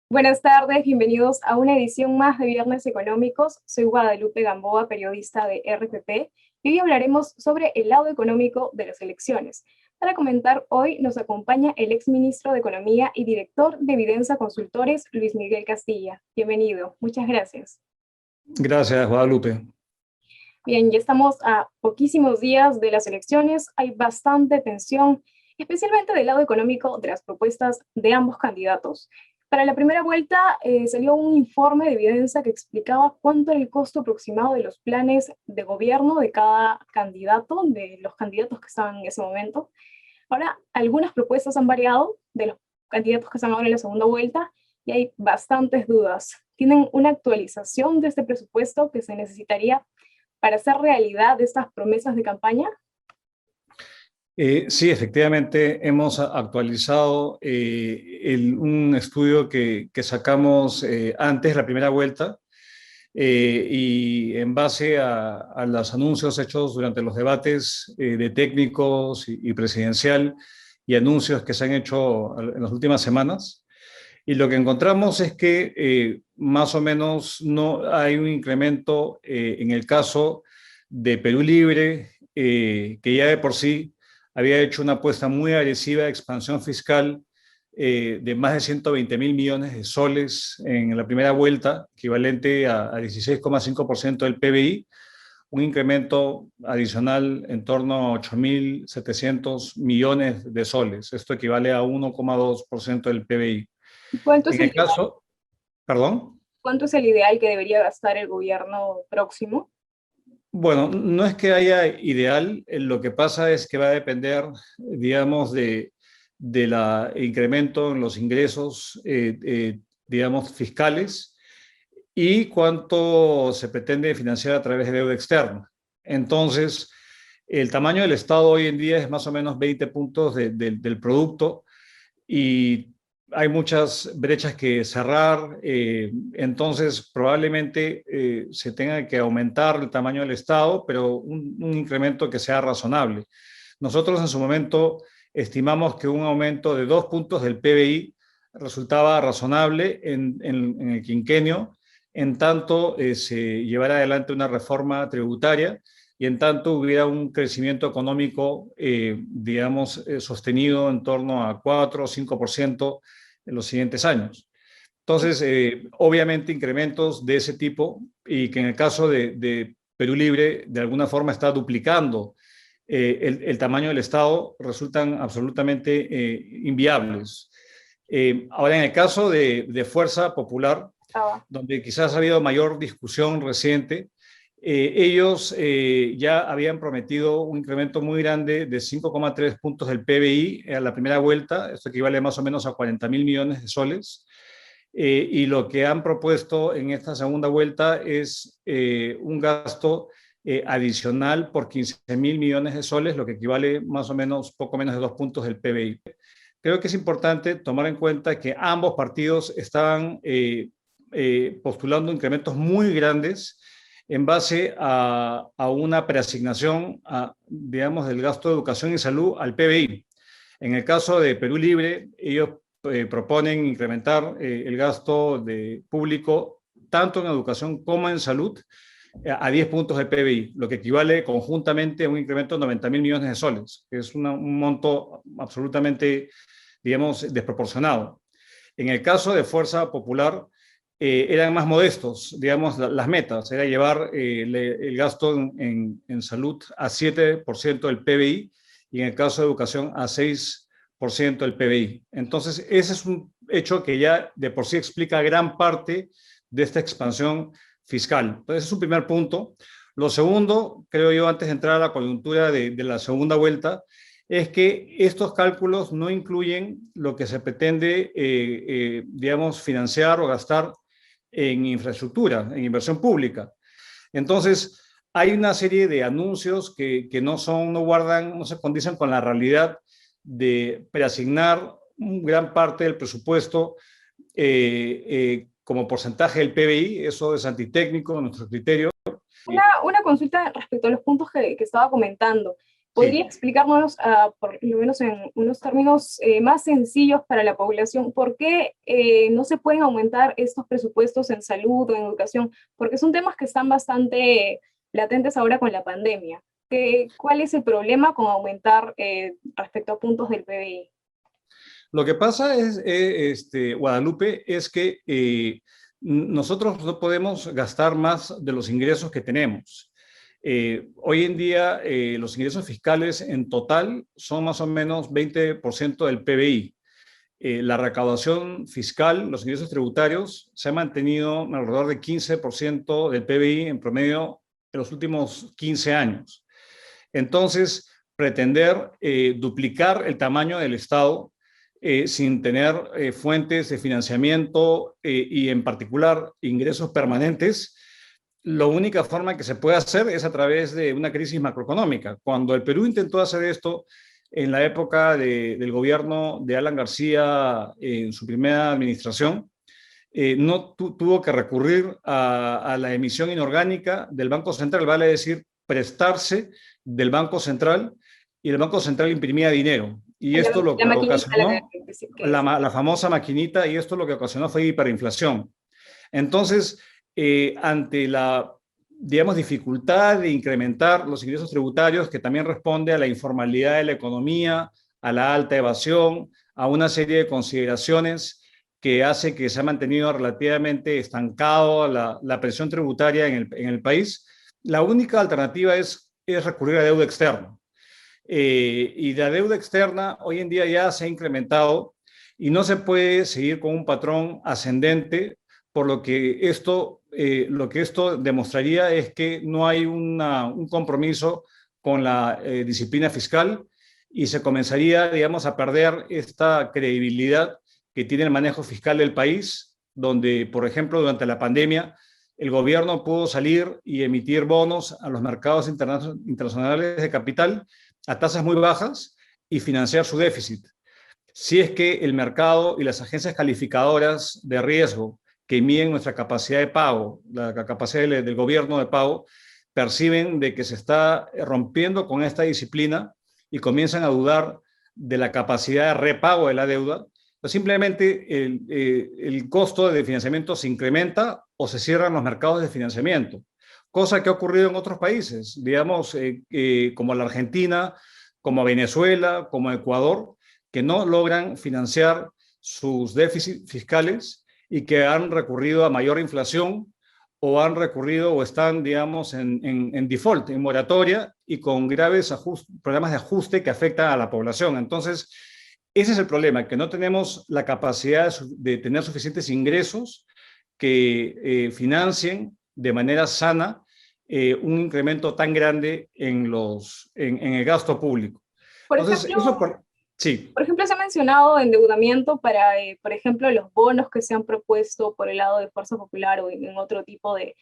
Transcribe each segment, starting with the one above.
Buenas tardes, bienvenidos a una edición más de Viernes Económicos. Soy Guadalupe Gamboa, periodista de RPP, y hoy hablaremos sobre el lado económico de las elecciones. Para comentar hoy nos acompaña el exministro de Economía y director de Evidenza Consultores, Luis Miguel Castilla. Bienvenido, muchas gracias. Gracias, Guadalupe. Bien, ya estamos a poquísimos días de las elecciones, hay bastante tensión, especialmente del lado económico de las propuestas de ambos candidatos. Para la primera vuelta salió un informe de Evidenza que explicaba cuánto era el costo aproximado de los planes de gobierno de cada candidato, de los candidatos que estaban en ese momento. Ahora, algunas propuestas han variado de los candidatos que están ahora en la segunda vuelta y hay bastantes dudas. ¿Tienen una actualización de este presupuesto que se necesitaría para hacer realidad estas promesas de campaña? Sí, efectivamente, hemos actualizado un estudio que sacamos antes de la primera vuelta y en base a los anuncios hechos durante los debates de técnicos y presidencial y anuncios que se han hecho en las últimas semanas. Y lo que encontramos es que más o menos no hay un incremento en el caso de Perú Libre, que ya de por sí había hecho una apuesta muy agresiva de expansión fiscal de más de 120 mil millones de soles en la primera vuelta, equivalente a 16,5% del PBI, un incremento adicional en torno a 8.700 millones de soles. Esto equivale a 1,2% del PBI. ¿Cuánto es En el el ideal? caso, perdón. ¿Cuánto es el ideal que debería gastar el gobierno próximo? Bueno, no es que haya ideal, lo que pasa es que va a depender, digamos, de la incremento en los ingresos, digamos, fiscales y cuánto se pretende financiar a través de deuda externa. Entonces, el tamaño del Estado hoy en día es más o menos 20 puntos del producto y hay muchas brechas que cerrar, entonces probablemente se tenga que aumentar el tamaño del Estado, pero un incremento que sea razonable. Nosotros en su momento estimamos que un aumento de 2 puntos del PBI resultaba razonable en el quinquenio, en tanto se llevara adelante una reforma tributaria y en tanto hubiera un crecimiento económico, digamos, sostenido en torno a 4 o 5% en los siguientes años. Entonces, obviamente incrementos de ese tipo y que en el caso de Perú Libre de alguna forma está duplicando el tamaño del Estado resultan absolutamente inviables. Ahora, en el caso de Fuerza Popular, Ah, donde quizás ha habido mayor discusión reciente, ellos ya habían prometido un incremento muy grande de 5,3 puntos del PBI a la primera vuelta, esto equivale más o menos a 40 mil millones de soles, y lo que han propuesto en esta segunda vuelta es un gasto adicional por 15 mil millones de soles, lo que equivale más o menos poco menos de 2 puntos del PBI. Creo que es importante tomar en cuenta que ambos partidos estaban postulando incrementos muy grandes en base a una preasignación, digamos, del gasto de educación y salud al PBI. En el caso de Perú Libre, ellos proponen incrementar el gasto público tanto en educación como en salud a 10 puntos del PBI, lo que equivale conjuntamente a un incremento de 90 mil millones de soles, que es un monto absolutamente, digamos, desproporcionado. En el caso de Fuerza Popular, eran más modestos, digamos, las metas, era llevar el gasto en salud a 7% del PBI y en el caso de educación a 6% del PBI. Entonces, ese es un hecho que ya de por sí explica gran parte de esta expansión fiscal. Entonces, ese es un primer punto. Lo segundo, creo yo, antes de entrar a la coyuntura de la segunda vuelta, es que estos cálculos no incluyen lo que se pretende, digamos, financiar o gastar en infraestructura, en inversión pública. Entonces, hay una serie de anuncios que no guardan, no se condicen con la realidad de preasignar gran parte del presupuesto como porcentaje del PBI. Eso es antitécnico a nuestro criterio. una consulta respecto a los puntos que estaba comentando. ¿Podría Sí. explicarnos, por lo menos en unos términos más sencillos para la población, por qué no se pueden aumentar estos presupuestos en salud o en educación? Porque son temas que están bastante latentes ahora con la pandemia. ¿Cuál es el problema con aumentar respecto a puntos del PBI? Lo que pasa es, Guadalupe, es que nosotros no podemos gastar más de los ingresos que tenemos. Hoy en día, los ingresos fiscales en total son más o menos 20% del PBI. La recaudación fiscal, los ingresos tributarios, se ha mantenido alrededor de 15% del PBI en promedio en los últimos 15 años. Entonces, pretender duplicar el tamaño del Estado sin tener fuentes de financiamiento y en particular ingresos permanentes, la única forma que se puede hacer es a través de una crisis macroeconómica. Cuando el Perú intentó hacer esto en la época del gobierno de Alan García en su primera administración, no tuvo que recurrir a la emisión inorgánica del Banco Central, vale decir, prestarse del Banco Central, y el Banco Central imprimía dinero. Y esto lo La que maquinita, ocasionó, que es. la famosa maquinita, y esto lo que ocasionó fue hiperinflación. Entonces, ante la, digamos, dificultad de incrementar los ingresos tributarios, que también responde a la informalidad de la economía, a la alta evasión, a una serie de consideraciones que hace que se ha mantenido relativamente estancado la presión tributaria en el país, la única alternativa es recurrir a deuda externa. Y la deuda externa hoy en día ya se ha incrementado y no se puede seguir con un patrón ascendente, por lo que esto demostraría es que no hay un compromiso con la disciplina fiscal y se comenzaría, digamos, a perder esta credibilidad que tiene el manejo fiscal del país, donde, por ejemplo, durante la pandemia, el gobierno pudo salir y emitir bonos a los mercados internacionales de capital a tasas muy bajas y financiar su déficit. Si es que el mercado y las agencias calificadoras de riesgo que miden nuestra capacidad de pago, la capacidad del gobierno de pago, perciben de que se está rompiendo con esta disciplina y comienzan a dudar de la capacidad de repago de la deuda, pues simplemente el costo de financiamiento se incrementa o se cierran los mercados de financiamiento, cosa que ha ocurrido en otros países, digamos, como la Argentina, como Venezuela, como Ecuador, que no logran financiar sus déficits fiscales y que han recurrido a mayor inflación o han recurrido o están, digamos, en default, en moratoria y con graves problemas de ajuste que afectan a la población. Entonces, ese es el problema, que no tenemos la capacidad de tener suficientes ingresos que financien de manera sana un incremento tan grande en el gasto público. Por Entonces, eso, ejemplo, sí. Por ejemplo, se ha mencionado endeudamiento para, por ejemplo, los bonos que se han propuesto por el lado de Fuerza Popular o en otro tipo de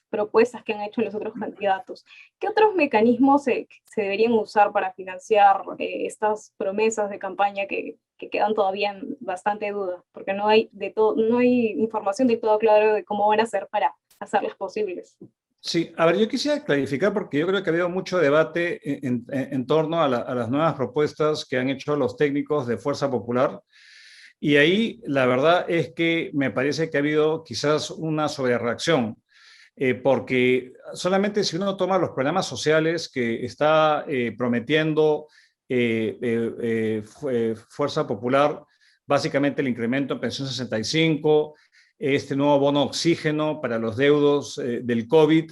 propuestas que han hecho los otros candidatos. ¿Qué otros mecanismos se deberían usar para financiar estas promesas de campaña que quedan todavía en bastante duda? Porque no hay, no hay información de todo claro de cómo van a hacer para hacerlas posibles. Sí, a ver, yo quisiera clarificar porque yo creo que ha habido mucho debate en torno a las nuevas propuestas que han hecho los técnicos de Fuerza Popular. Y ahí la verdad es que me parece que ha habido quizás una sobrereacción, porque solamente si uno toma los programas sociales que está prometiendo Fuerza Popular, básicamente el incremento en pensión 65, este nuevo bono oxígeno para los deudos del COVID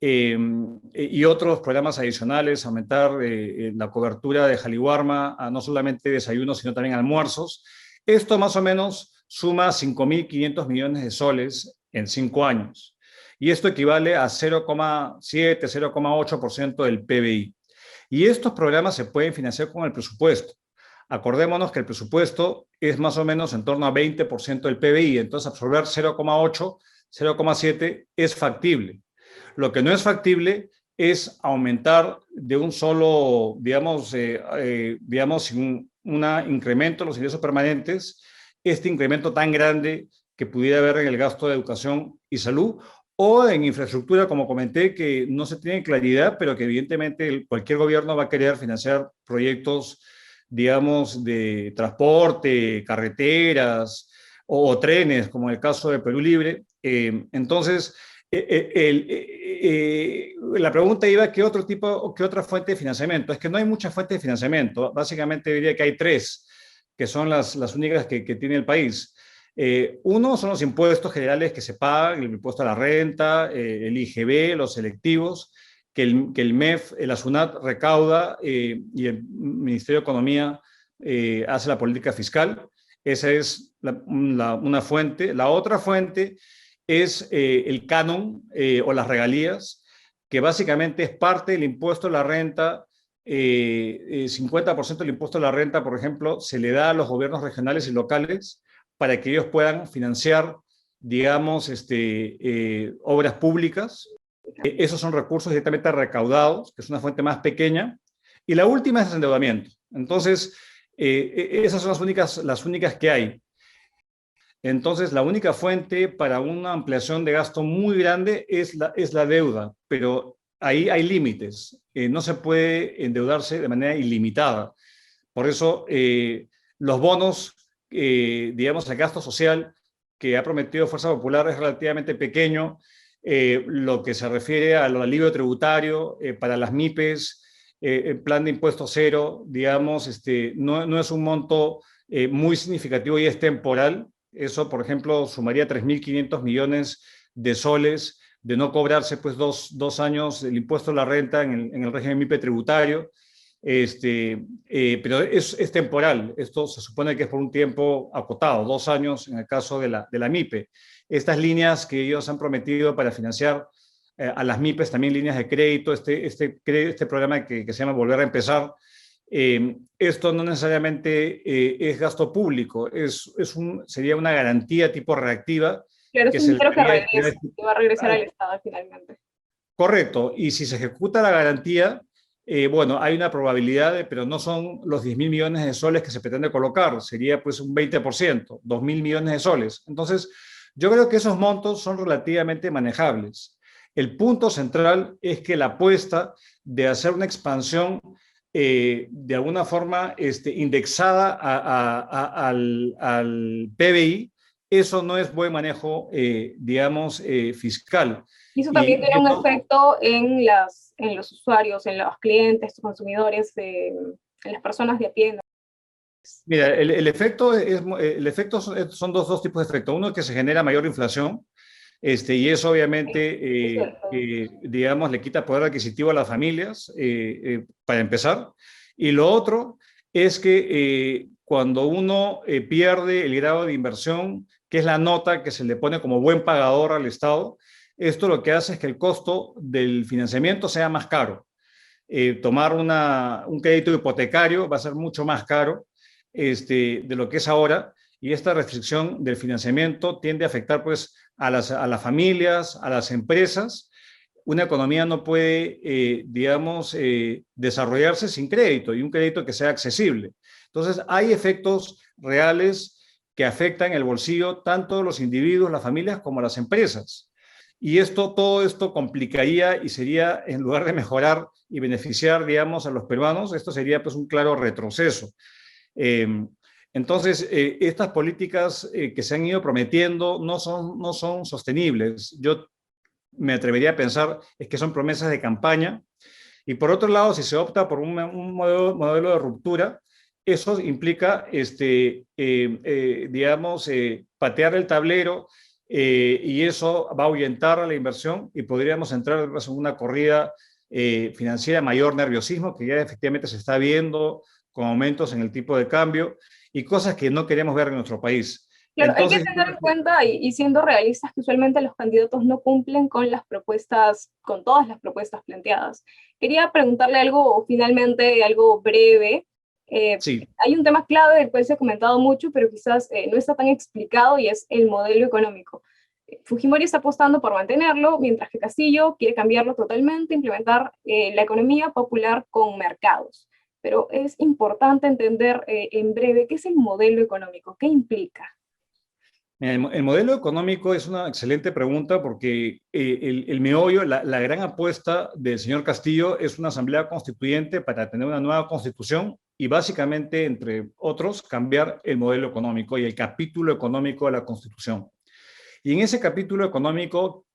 y otros programas adicionales, aumentar la cobertura de Jaliwarma a no solamente desayunos, sino también almuerzos. Esto más o menos suma 5.500 millones de soles en 5 años. Y esto equivale a 0,7, 0,8% del PBI. Y estos programas se pueden financiar con el presupuesto. Acordémonos que el presupuesto es más o menos en torno a 20% del PBI, entonces absorber 0,8, 0,7 es factible. Lo que no es factible es aumentar de un solo, digamos sin un incremento de los ingresos permanentes, este incremento tan grande que pudiera haber en el gasto de educación y salud, o en infraestructura, como comenté, que no se tiene claridad, pero que evidentemente cualquier gobierno va a querer financiar proyectos, digamos, de transporte, carreteras o trenes, como en el caso de Perú Libre. Entonces, la pregunta iba, ¿qué otro tipo o qué otra fuente de financiamiento? Es que no hay muchas fuentes de financiamiento. Básicamente diría que hay tres, que son las únicas que tiene el país. Uno son los impuestos generales que se pagan, el impuesto a la renta, el IGB, los selectivos, que el MEF, la SUNAT recauda y el Ministerio de Economía hace la política fiscal. Esa es una fuente. La otra fuente es el canon o las regalías, que básicamente es parte del impuesto a la renta. 50% del impuesto a la renta, por ejemplo, se le da a los gobiernos regionales y locales para que ellos puedan financiar, digamos, obras públicas. Esos son recursos directamente recaudados, que es una fuente más pequeña. Y la última es el endeudamiento. Entonces, esas son las únicas que hay. Entonces, la única fuente para una ampliación de gasto muy grande es la deuda, pero ahí hay límites. No se puede endeudarse de manera ilimitada. Por eso, los bonos, digamos, el gasto social que ha prometido Fuerza Popular es relativamente pequeño. Lo que se refiere al alivio tributario para las MIPES, el plan de impuesto cero, digamos, no es un monto muy significativo y es temporal. Eso, por ejemplo, sumaría 3.500 millones de soles de no cobrarse pues dos años el impuesto a la renta en el régimen MIPE tributario. Pero es temporal. Esto se supone que es por un tiempo acotado, 2 años en el caso de la MIPE. Estas líneas que ellos han prometido para financiar a las MIPES, también líneas de crédito, este programa que se llama Volver a Empezar, esto no necesariamente es gasto público, sería una garantía tipo reactiva Claro, es que un se le dinero que daría. regresa, que va a regresar al Estado finalmente. Correcto, y si se ejecuta la garantía, bueno, hay una probabilidad, pero no son los 10.000 millones de soles que se pretende colocar, sería pues un 20%, 2.000 millones de soles. Entonces, yo creo que esos montos son relativamente manejables. El punto central es que la apuesta de hacer una expansión de alguna forma indexada al PBI, eso no es buen manejo, digamos, fiscal. Y eso también Y tiene un eso, efecto en los usuarios, en los clientes, consumidores, en las personas de a pie, ¿no? mira, el efecto son dos tipos de efectos. Uno, que se genera mayor inflación, y eso Es obviamente, cierto. digamos, le quita poder adquisitivo a las familias, para empezar. Y lo otro es que cuando uno pierde el grado de inversión, que es la nota que se le pone como buen pagador al Estado, esto lo que hace es que el costo del financiamiento sea más caro. Tomar un crédito hipotecario va a ser mucho más caro de lo que es ahora, y esta restricción del financiamiento tiende a afectar pues a las familias, a las empresas. Una economía no puede, digamos, desarrollarse sin crédito, y un crédito que sea accesible. Entonces, hay efectos reales que afectan el bolsillo tanto de los individuos, las familias, como las empresas. Y todo esto complicaría y sería, en lugar de mejorar y beneficiar, digamos, a los peruanos, esto sería pues un claro retroceso. Eh, entonces, estas políticas que se han ido prometiendo no son sostenibles. Yo me atrevería a pensar es que son promesas de campaña. Y por otro lado, si se opta por un modelo de ruptura, eso implica, digamos, patear el tablero, y eso va a ahuyentar a la inversión y podríamos entrar en una corrida financiera, mayor nerviosismo, que ya efectivamente se está viendo con aumentos en el tipo de cambio y cosas que no queremos ver en nuestro país. Claro, hay que Entonces, tener en cuenta y siendo realistas que usualmente los candidatos no cumplen con las propuestas, con todas las propuestas planteadas. Quería preguntarle algo, finalmente, algo breve. sí. Hay un tema clave del cual se ha comentado mucho, pero quizás no está tan explicado y es el modelo económico. Fujimori está apostando por mantenerlo, mientras que Castillo quiere cambiarlo totalmente, implementar la economía popular con mercados. Pero es importante entender en breve qué es el modelo económico, qué implica. El modelo económico es una excelente pregunta porque el meollo, la gran apuesta del señor Castillo es una asamblea constituyente para tener una nueva constitución y básicamente, entre otros, cambiar el modelo económico y el capítulo económico de la constitución. Y en ese capítulo económico,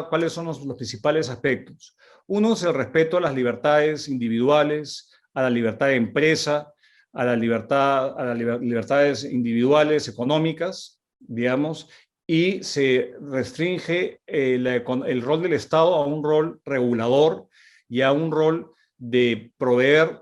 ¿cuáles son los principales aspectos? Uno es el respeto a las libertades individuales, a la libertad de empresa, a las libertades individuales económicas, digamos, y se restringe el rol del Estado a un rol regulador y a un rol de proveer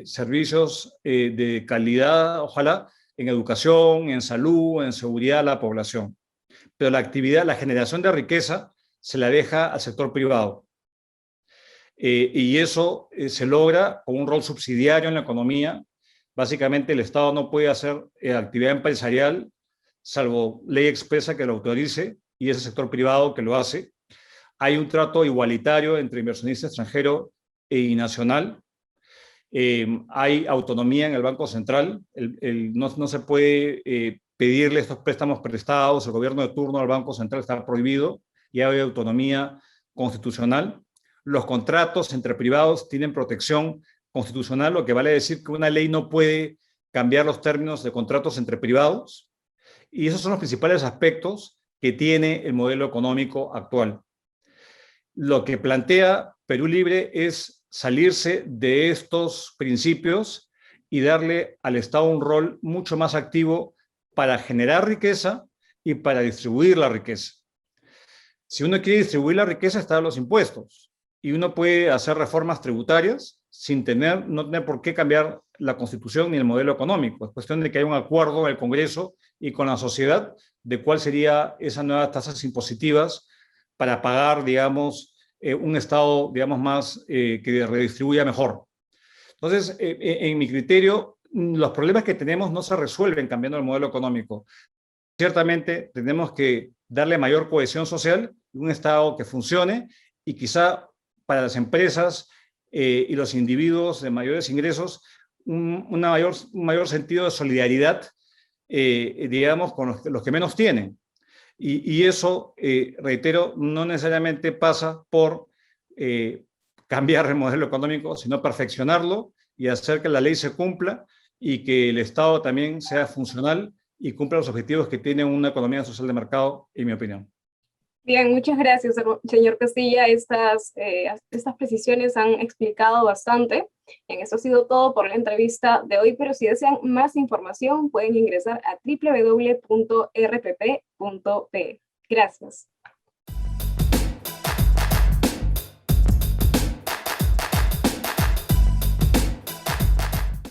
servicios de calidad, ojalá, en educación, en salud, en seguridad a la población. Pero la actividad, la generación de riqueza, se la deja al sector privado. Y eso se logra con un rol subsidiario en la economía. Básicamente el Estado no puede hacer actividad empresarial, salvo ley expresa que lo autorice, y es el sector privado que lo hace. Hay un trato igualitario entre inversionista extranjero y nacional. Hay autonomía en el Banco Central. No se puede pedirle estos préstamos prestados. El gobierno de turno al Banco Central está prohibido y hay autonomía constitucional. Los contratos entre privados tienen protección constitucional, lo que vale decir que una ley no puede cambiar los términos de contratos entre privados. Y esos son los principales aspectos que tiene el modelo económico actual. Lo que plantea Perú Libre es salirse de estos principios y darle al Estado un rol mucho más activo para generar riqueza y para distribuir la riqueza. Si uno quiere distribuir la riqueza, están los impuestos. Y uno puede hacer reformas tributarias sin no tener por qué cambiar la Constitución ni el modelo económico. Es cuestión de que haya un acuerdo en el Congreso y con la sociedad de cuál sería esas nuevas tasas impositivas para pagar, digamos, un Estado, digamos, más que redistribuya mejor. Entonces, en mi criterio, los problemas que tenemos no se resuelven cambiando el modelo económico. Ciertamente tenemos que darle mayor cohesión social, un Estado que funcione y quizá para las empresas y los individuos de mayores ingresos un mayor sentido de solidaridad, digamos, con los que menos tienen. Y eso, reitero, no necesariamente pasa por cambiar el modelo económico, sino perfeccionarlo y hacer que la ley se cumpla y que el Estado también sea funcional y cumpla los objetivos que tiene una economía social de mercado, en mi opinión. Bien, muchas gracias, señor Castilla. Estas precisiones han explicado bastante. Bien, eso ha sido todo por la entrevista de hoy, pero si desean más información pueden ingresar a www.rpp.pe. Gracias.